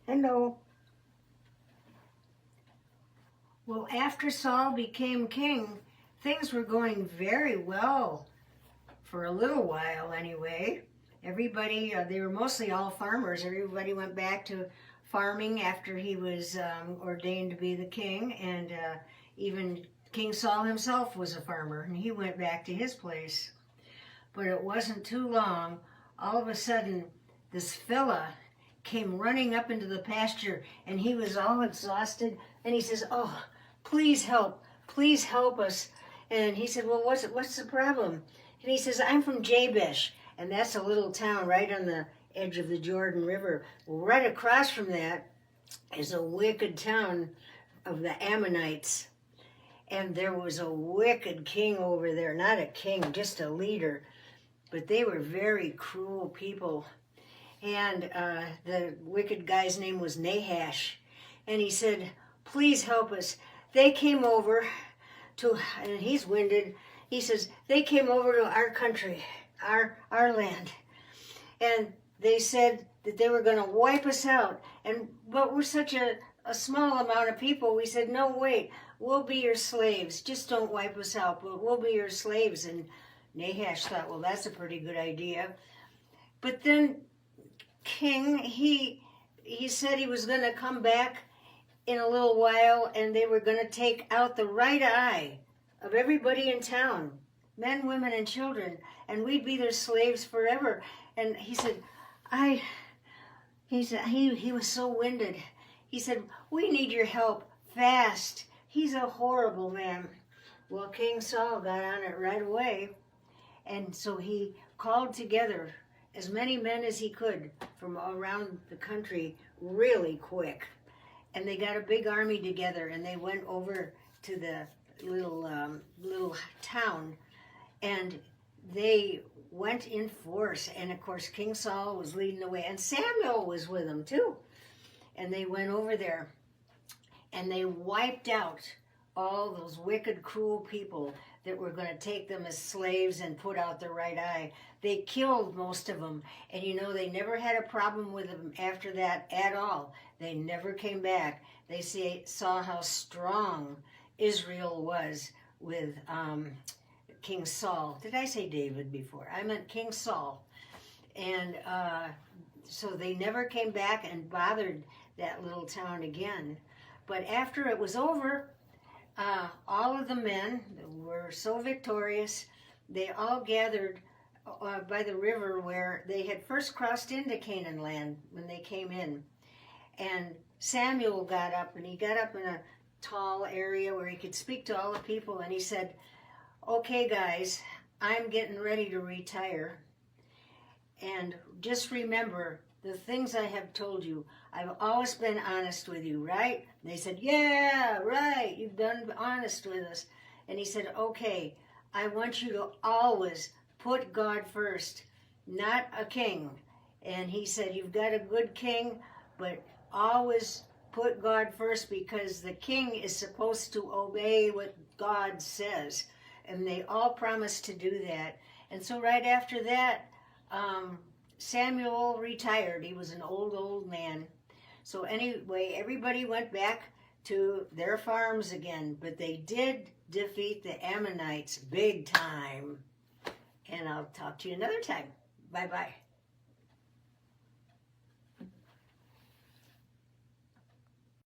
Hello. Well, after Saul became king, things were going very well for a little while anyway. Everybody, they were mostly all farmers. Everybody went back to farming after he was ordained to be the king, and even King Saul himself was a farmer, and he went back to his place. But it wasn't too long. All of a sudden, this fella came running up into the pasture, and he was all exhausted, and he says, "Oh, please help us." And he said, "Well, what's the problem?" And he says, "I'm from Jabesh," and that's a little town right on the edge of the Jordan River. Well, right across from that is a wicked town of the Ammonites. And there was a wicked king over there, not a king, just a leader. But they were very cruel people. And the wicked guy's name was Nahash. And he said, "Please help us." They came over to, and he's winded, he says, "They came over to our country, our land. And they said that they were going to wipe us out. But we're such a small amount of people." We said, "No, wait, we'll be your slaves. Just don't wipe us out, but we'll be your slaves." And Nahash thought, well, that's a pretty good idea. But then King, he said he was going to come back in a little while, and they were going to take out the right eye of everybody in town, men, women, and children, and we'd be their slaves forever. And he said, he was so winded. He said, "We need your help fast. He's a horrible man." Well, King Saul got on it right away. And so he called together as many men as he could from around the country really quick. And they got a big army together, and they went over to the little town, and they went in force. And of course, King Saul was leading the way, and Samuel was with them too. And they went over there, and they wiped out all those wicked, cruel people that were going to take them as slaves and put out their right eye. They killed most of them. And you know, they never had a problem with them after that at all. They never came back. They saw how strong Israel was with King Saul. Did I say David before? I meant King Saul. And so they never came back and bothered that little town again. But after it was over, all of the men were so victorious. They all gathered by the river where they had first crossed into Canaan land when they came in. And Samuel got up, and he got up in a tall area where he could speak to all the people, and he said, "Okay, guys, I'm getting ready to retire. And just remember the things I have told you. I've always been honest with you, right?" And they said, "Yeah, right, you've been honest with us." And he said, "Okay, I want you to always put God first, not a king." And he said, "You've got a good king, but always put God first, because the king is supposed to obey what God says." And they all promised to do that. And so right after that, Samuel retired. He was an old man. So anyway, everybody went back to their farms again, but they did defeat the Ammonites big time. And I'll talk to you another time. Bye-bye.